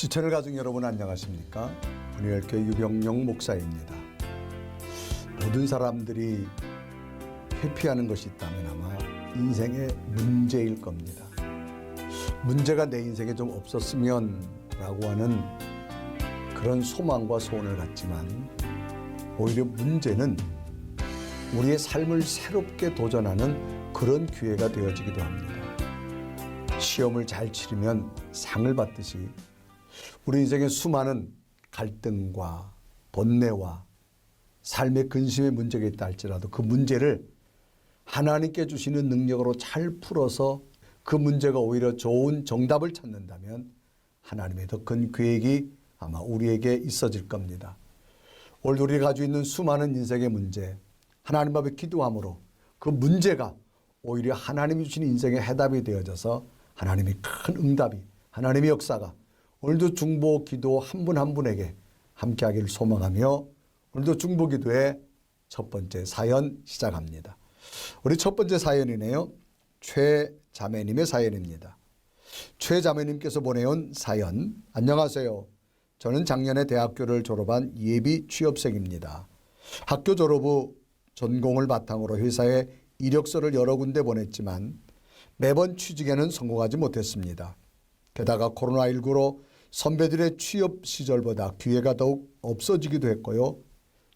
시청자 가족 여러분 안녕하십니까? 분이엘교회 유병용 목사입니다. 모든 사람들이 회피하는 것이 있다면 아마 인생의 문제일 겁니다. 문제가 내 인생에 좀 없었으면 라고 하는 그런 소망과 소원을 갖지만 오히려 문제는 우리의 삶을 새롭게 도전하는 그런 기회가 되어지기도 합니다. 시험을 잘 치르면 상을 받듯이 우리 인생의 수많은 갈등과 번뇌와 삶의 근심의 문제가 있다 할지라도 그 문제를 하나님께 주시는 능력으로 잘 풀어서 그 문제가 오히려 좋은 정답을 찾는다면 하나님의 더 큰 계획이 아마 우리에게 있어질 겁니다. 오늘 우리가 가지고 있는 수많은 인생의 문제, 하나님 앞에 기도함으로 그 문제가 오히려 하나님이 주신 인생의 해답이 되어져서 하나님의 큰 응답이, 하나님의 역사가 오늘도 중보 기도 한 분 한 분에게 함께하기를 소망하며 오늘도 중보 기도의 첫 번째 사연 시작합니다. 우리 첫 번째 사연이네요. 최 자매님의 사연입니다. 최 자매님께서 보내온 사연. 안녕하세요. 저는 작년에 대학교를 졸업한 예비 취업생입니다. 학교 졸업 후 전공을 바탕으로 회사에 이력서를 여러 군데 보냈지만 매번 취직에는 성공하지 못했습니다. 게다가 코로나19로 선배들의 취업 시절보다 기회가 더욱 없어지기도 했고요.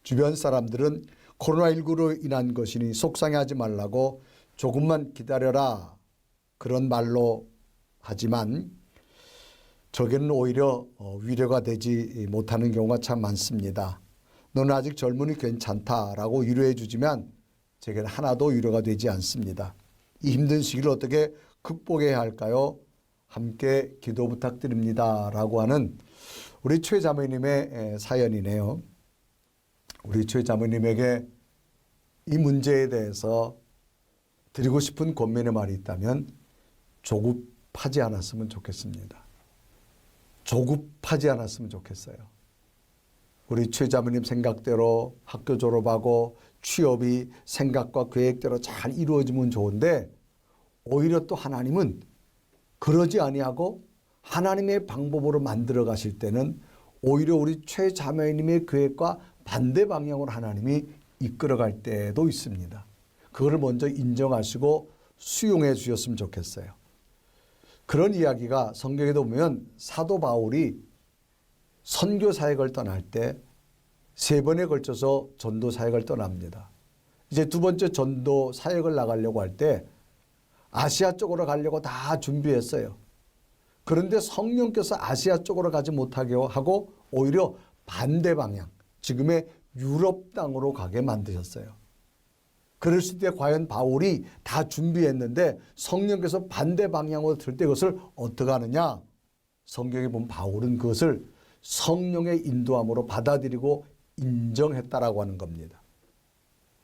주변 사람들은 코로나19로 인한 것이니 속상해하지 말라고 조금만 기다려라 그런 말로 하지만 저게는 오히려 위로가 되지 못하는 경우가 참 많습니다. 너는 아직 젊으니 괜찮다라고 위로해 주지만 제게는 하나도 위로가 되지 않습니다. 이 힘든 시기를 어떻게 극복해야 할까요? 함께 기도 부탁드립니다 라고 하는 우리 최 자매님의 사연이네요. 우리 최 자매님에게 이 문제에 대해서 드리고 싶은 권면의 말이 있다면 조급하지 않았으면 좋겠습니다. 조급하지 않았으면 좋겠어요. 우리 최 자매님 생각대로 학교 졸업하고 취업이 생각과 계획대로 잘 이루어지면 좋은데 오히려 또 하나님은 그러지 아니하고 하나님의 방법으로 만들어 가실 때는 오히려 우리 최 자매님의 계획과 반대 방향으로 하나님이 이끌어 갈 때도 있습니다. 그거를 먼저 인정하시고 수용해 주셨으면 좋겠어요. 그런 이야기가 성경에도 보면 사도 바울이 선교 사역을 떠날 때 3번에 걸쳐서 전도 사역을 떠납니다. 이제 두 번째 전도 사역을 나가려고 할 때 아시아 쪽으로 가려고 다 준비했어요. 그런데 성령께서 아시아 쪽으로 가지 못하게 하고 오히려 반대 방향, 지금의 유럽 땅으로 가게 만드셨어요. 그랬을 때 과연 바울이 다 준비했는데 성령께서 반대 방향으로 들 때 그것을 어떻게 하느냐? 성경에 보면 바울은 그것을 성령의 인도함으로 받아들이고 인정했다라고 하는 겁니다.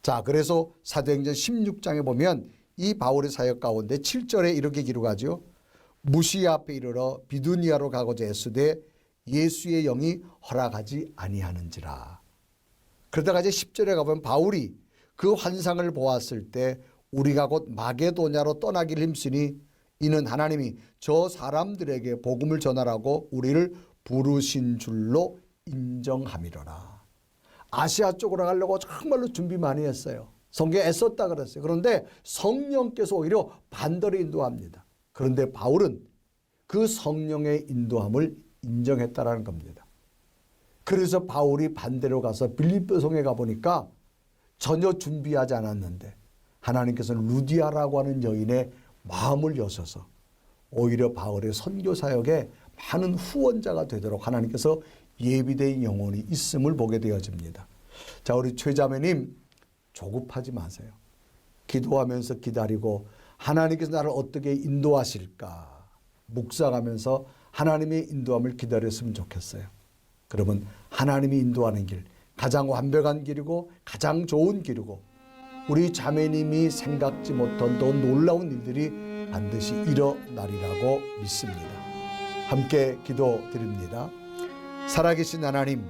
자, 그래서 사도행전 16장에 보면 이 바울의 사역 가운데 7절에 이렇게 기록하죠. 무시아 앞에 이르러 비두니아로 가고자 애쓰되 예수의 영이 허락하지 아니하는지라. 그러다가 이제 10절에 가보면 바울이 그 환상을 보았을 때 우리가 곧 마게도냐로 떠나기를 힘쓰니 이는 하나님이 저 사람들에게 복음을 전하라고 우리를 부르신 줄로 인정함이로라. 아시아 쪽으로 가려고 정말로 준비 많이 했어요. 성경에 애썼다 그랬어요. 그런데 성령께서 오히려 반대로 인도합니다. 그런데 바울은 그 성령의 인도함을 인정했다라는 겁니다. 그래서 바울이 반대로 가서 빌립보 성에 가보니까 전혀 준비하지 않았는데 하나님께서는 루디아라고 하는 여인의 마음을 여셔서 오히려 바울의 선교 사역에 많은 후원자가 되도록 하나님께서 예비된 영혼이 있음을 보게 되어집니다. 자, 우리 최 자매님 조급하지 마세요. 기도하면서 기다리고 하나님께서 나를 어떻게 인도하실까 묵상하면서 하나님의 인도함을 기다렸으면 좋겠어요. 그러면 하나님이 인도하는 길, 가장 완벽한 길이고 가장 좋은 길이고 우리 자매님이 생각지 못한 더 놀라운 일들이 반드시 일어나리라고 믿습니다. 함께 기도드립니다. 살아계신 하나님,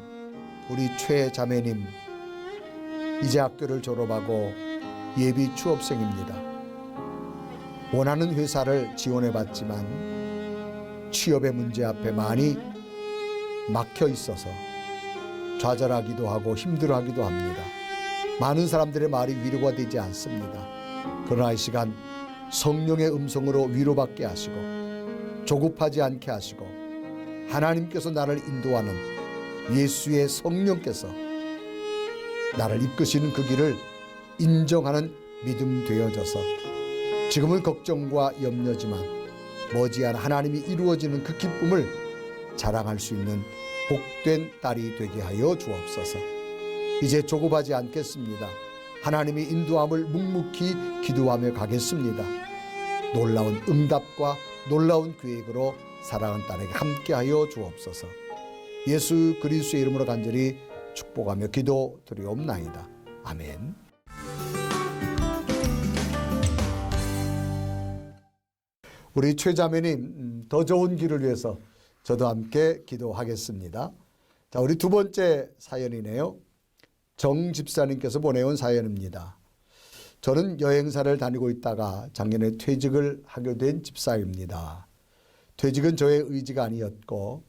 우리 최 자매님 이제 학교를 졸업하고 예비 취업생입니다. 원하는 회사를 지원해 봤지만 취업의 문제 앞에 많이 막혀 있어서 좌절하기도 하고 힘들어하기도 합니다. 많은 사람들의 말이 위로가 되지 않습니다. 그러나 이 시간 성령의 음성으로 위로받게 하시고 조급하지 않게 하시고 하나님께서 나를 인도하는 예수의 성령께서 나를 이끄시는 그 길을 인정하는 믿음 되어져서 지금은 걱정과 염려지만 머지않아 하나님이 이루어지는 그 기쁨을 자랑할 수 있는 복된 딸이 되게 하여 주옵소서. 이제 조급하지 않겠습니다. 하나님이 인도함을 묵묵히 기도하며 가겠습니다. 놀라운 응답과 놀라운 계획으로 사랑하는 딸에게 함께하여 주옵소서. 예수 그리스도의 이름으로 간절히 축복하며 기도드리옵나이다. 아멘. 우리 최자매님 더 좋은 길을 위해서 저도 함께 기도하겠습니다. 자, 우리 두 번째 사연이네요. 정 집사님께서 보내온 사연입니다. 저는 여행사를 다니고 있다가 작년에 퇴직을 하게 된 집사입니다. 퇴직은 저의 의지가 아니었고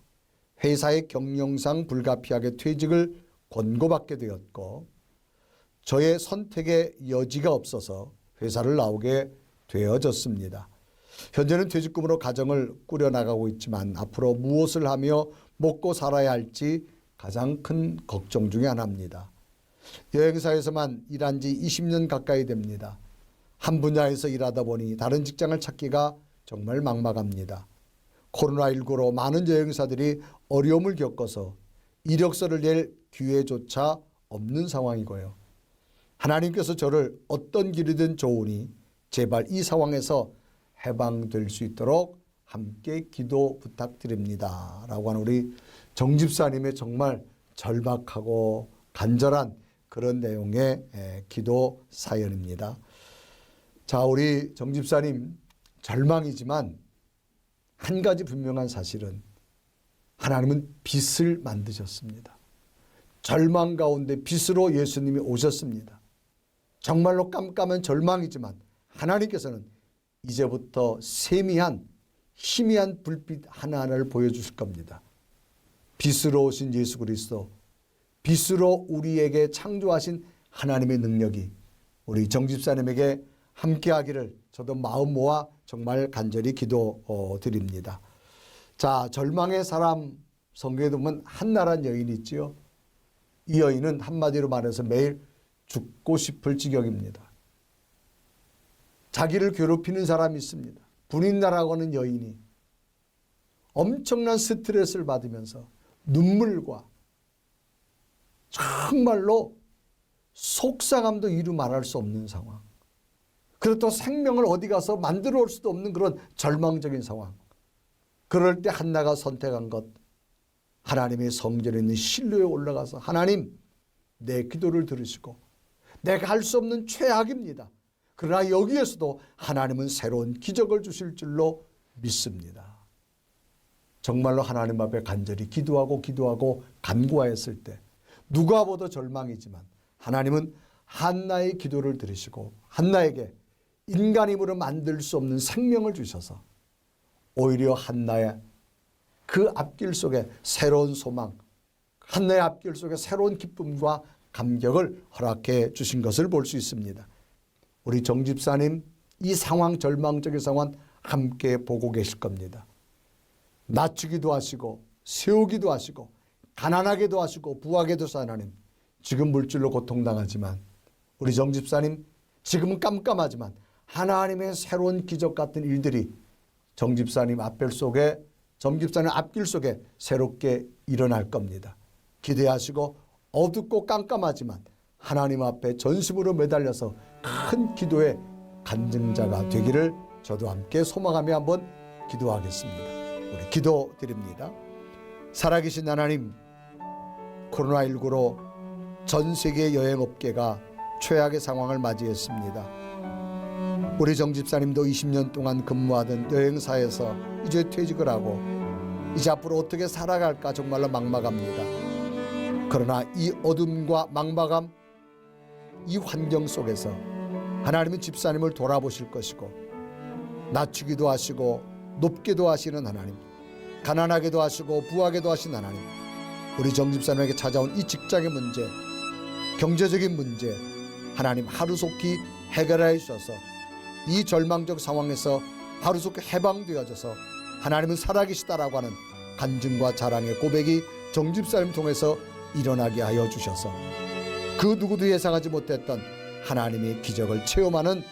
회사의 경영상 불가피하게 퇴직을 권고받게 되었고 저의 선택의 여지가 없어서 회사를 나오게 되어졌습니다. 현재는 퇴직금으로 가정을 꾸려나가고 있지만 앞으로 무엇을 하며 먹고 살아야 할지 가장 큰 걱정 중에 하나입니다. 여행사에서만 일한 지 20년 가까이 됩니다. 한 분야에서 일하다 보니 다른 직장을 찾기가 정말 막막합니다. 코로나19로 많은 여행사들이 어려움을 겪어서 이력서를 낼 기회조차 없는 상황이고요. 하나님께서 저를 어떤 길이든 좋으니 제발 이 상황에서 해방될 수 있도록 함께 기도 부탁드립니다. 라고 하는 우리 정 집사님의 정말 절박하고 간절한 그런 내용의 기도 사연입니다. 자, 우리 정 집사님 절망이지만 한 가지 분명한 사실은 하나님은 빛을 만드셨습니다. 절망 가운데 빛으로 예수님이 오셨습니다. 정말로 깜깜한 절망이지만 하나님께서는 이제부터 세미한 희미한 불빛 하나하나를 보여주실 겁니다. 빛으로 오신 예수 그리스도, 빛으로 우리에게 창조하신 하나님의 능력이 우리 정 집사님에게 함께하기를 저도 마음 모아 정말 간절히 기도드립니다. 자, 절망의 사람 성경에 보면 한나라는 여인이 있지요. 이 여인은 한마디로 말해서 매일 죽고 싶을 지경입니다. 자기를 괴롭히는 사람이 있습니다. 분인나라고 하는 여인이 엄청난 스트레스를 받으면서 눈물과 정말로 속상함도 이루 말할 수 없는 상황. 그리고 또 생명을 어디 가서 만들어 올 수도 없는 그런 절망적인 상황. 그럴 때 한나가 선택한 것, 하나님의 성전에 있는 실로에 올라가서 하나님 내 기도를 들으시고 내가 할 수 없는 최악입니다. 그러나 여기에서도 하나님은 새로운 기적을 주실 줄로 믿습니다. 정말로 하나님 앞에 간절히 기도하고 간구하였을 때 누가 보도 절망이지만 하나님은 한나의 기도를 들으시고 한나에게 인간 힘으로 만들 수 없는 생명을 주셔서 오히려 한나의 그 앞길 속에 새로운 소망, 한나의 앞길 속에 새로운 기쁨과 감격을 허락해 주신 것을 볼 수 있습니다. 우리 정 집사님 이 상황, 절망적인 상황 함께 보고 계실 겁니다. 낮추기도 하시고 세우기도 하시고 가난하게도 하시고 부하게도 하시는 하나님, 지금 물질로 고통당하지만 우리 정 집사님 지금은 깜깜하지만 하나님의 새로운 기적 같은 일들이 정 집사님 앞길 속에, 정 집사님 앞길 속에 새롭게 일어날 겁니다. 기대하시고 어둡고 깜깜하지만 하나님 앞에 전심으로 매달려서 큰 기도의 간증자가 되기를 저도 함께 소망하며 한번 기도하겠습니다. 우리 기도드립니다. 살아계신 하나님, 코로나19로 전 세계 여행업계가 최악의 상황을 맞이했습니다. 우리 정 집사님도 20년 동안 근무하던 여행사에서 이제 퇴직을 하고 이제 앞으로 어떻게 살아갈까 정말로 막막합니다. 그러나 이 어둠과 막막함, 이 환경 속에서 하나님은 집사님을 돌아보실 것이고 낮추기도 하시고 높게도 하시는 하나님, 가난하게도 하시고 부하게도 하신 하나님, 우리 정집사님에게 찾아온 이 직장의 문제, 경제적인 문제 하나님 하루속히 해결하여 주셔서 이 절망적 상황에서 하루속히 해방되어져서 하나님은 살아계시다라고 하는 간증과 자랑의 고백이 정집사님 통해서 일어나게 하여 주셔서 그 누구도 예상하지 못했던 하나님의 기적을 체험하는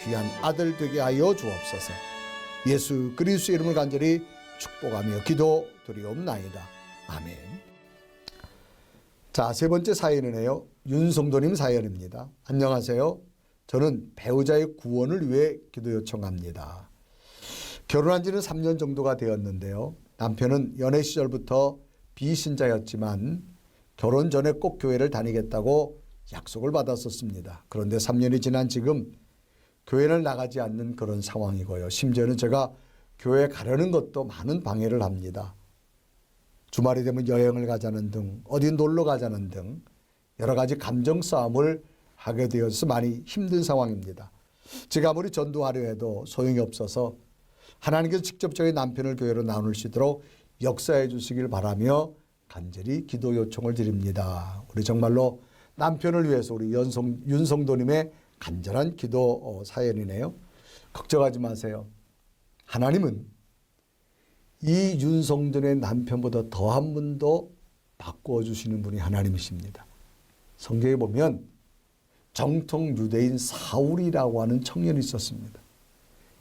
귀한 아들 되게 하여 주옵소서. 예수 그리스도의 이름을 간절히 축복하며 기도드리옵나이다. 아멘. 자, 세 번째 사연이네요. 윤성도님 사연입니다. 안녕하세요. 저는 배우자의 구원을 위해 기도 요청합니다. 결혼한 지는 3년 정도가 되었는데요. 남편은 연애 시절부터 비신자였지만 결혼 전에 꼭 교회를 다니겠다고 약속을 받았었습니다. 그런데 3년이 지난 지금 교회를 나가지 않는 그런 상황이고요. 심지어는 제가 교회 가려는 것도 많은 방해를 합니다. 주말이 되면 여행을 가자는 등 어디 놀러 가자는 등 여러 가지 감정 싸움을 하게 되어서 많이 힘든 상황입니다. 제가 아무리 전도하려 해도 소용이 없어서 하나님께서 직접 저희 남편을 교회로 나눌 수 있도록 역사해 주시길 바라며 간절히 기도 요청을 드립니다. 우리 정말로 남편을 위해서 우리 윤성도님의 간절한 기도 사연이네요. 걱정하지 마세요. 하나님은 이 윤성도의 남편보다 더한 분도 바꾸어 주시는 분이 하나님이십니다. 성경에 보면 정통 유대인 사울이라고 하는 청년이 있었습니다.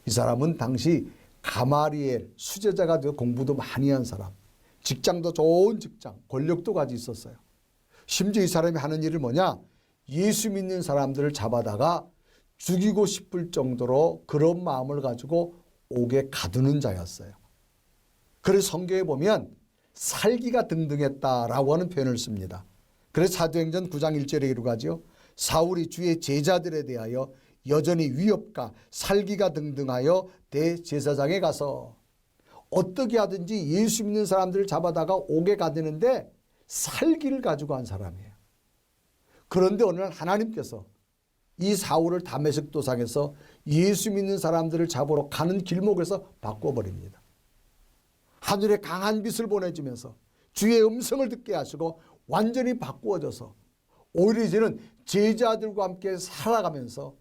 이 사람은 당시 가마리엘 수제자가 되어 공부도 많이 한 사람, 직장도 좋은 직장, 권력도 가지고 있었어요. 심지어 이 사람이 하는 일은 뭐냐? 예수 믿는 사람들을 잡아다가 죽이고 싶을 정도로 그런 마음을 가지고 옥에 가두는 자였어요. 그래서 성경에 보면 살기가 등등했다라고 하는 표현을 씁니다. 그래서 사도행전 9장 1절에 이르고 하죠. 사울이 주의 제자들에 대하여 여전히 위협과 살기가 등등하여 대제사장에 가서 어떻게 하든지 예수 믿는 사람들을 잡아다가 옥에 가두는데 살기를 가지고 한 사람이에요. 그런데 어느 날 하나님께서 이 사울을 다메섹 도상에서 예수 믿는 사람들을 잡으러 가는 길목에서 바꿔버립니다. 하늘에 강한 빛을 보내주면서 주의 음성을 듣게 하시고 완전히 바꾸어져서 오히려 이제는 제자들과 함께 살아가면서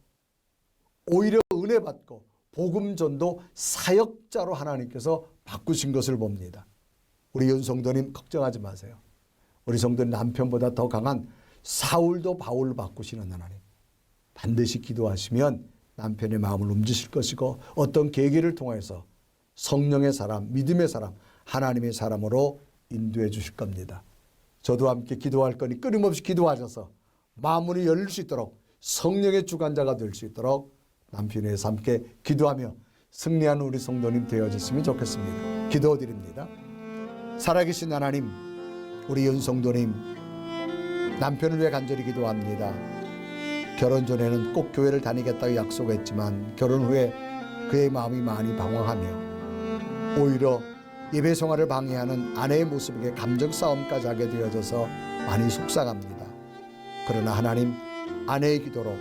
오히려 은혜 받고 복음 전도 사역자로 하나님께서 바꾸신 것을 봅니다. 우리 윤성도님 걱정하지 마세요. 우리 성도님 남편보다 더 강한 사울도 바울을 바꾸시는 하나님. 반드시 기도하시면 남편의 마음을 움직이실 것이고 어떤 계기를 통해서 성령의 사람, 믿음의 사람, 하나님의 사람으로 인도해 주실 겁니다. 저도 함께 기도할 거니 끊임없이 기도하셔서 마음문이 열릴 수 있도록 성령의 주관자가 될 수 있도록 남편에 대해서 함께 기도하며 승리하는 우리 성도님 되어졌으면 좋겠습니다. 기도드립니다. 살아계신 하나님, 우리 윤성도님 남편을 위해 간절히 기도합니다. 결혼 전에는 꼭 교회를 다니겠다고 약속했지만 결혼 후에 그의 마음이 많이 방황하며 오히려 예배 생활을 방해하는 아내의 모습에 감정 싸움까지 하게 되어져서 많이 속상합니다. 그러나 하나님, 아내의 기도로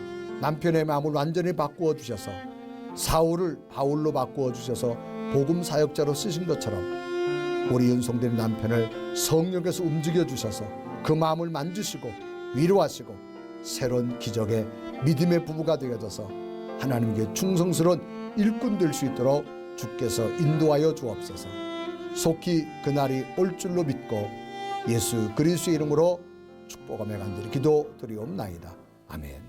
남편의 마음을 완전히 바꾸어 주셔서 사울을 바울로 바꾸어 주셔서 복음 사역자로 쓰신 것처럼 우리 윤성된 남편을 성령께서 움직여 주셔서 그 마음을 만지시고 위로하시고 새로운 기적의 믿음의 부부가 되어져서 하나님께 충성스러운 일꾼 될 수 있도록 주께서 인도하여 주옵소서. 속히 그날이 올 줄로 믿고 예수 그리스도의 이름으로 축복하며 간절히 기도드리옵나이다. 아멘.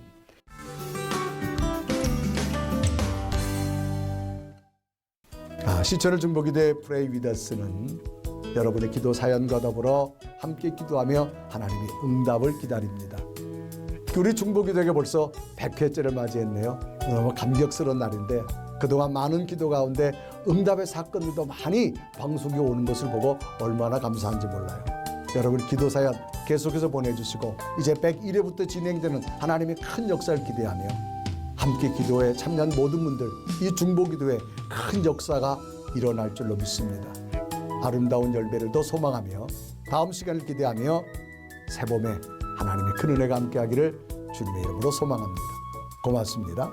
시천을 중보기도의 Pray with Us는 여러분의 기도 사연과 더불어 함께 기도하며 하나님의 응답을 기다립니다. 우리 중보기도에게 벌써 100회째를 맞이했네요. 너무 감격스러운 날인데 그동안 많은 기도 가운데 응답의 사건들도 많이 방송에 오는 것을 보고 얼마나 감사한지 몰라요. 여러분 기도 사연 계속해서 보내주시고 이제 101회부터 진행되는 하나님의 큰 역사를 기대하며 함께 기도에 참여한 모든 분들 이 중보기도에 큰 역사가 일어날 줄로 믿습니다. 아름다운 열매를 더 소망하며 다음 시간을 기대하며 새봄에 하나님의 큰 은혜가 함께하기를 주님의 이름으로 소망합니다. 고맙습니다.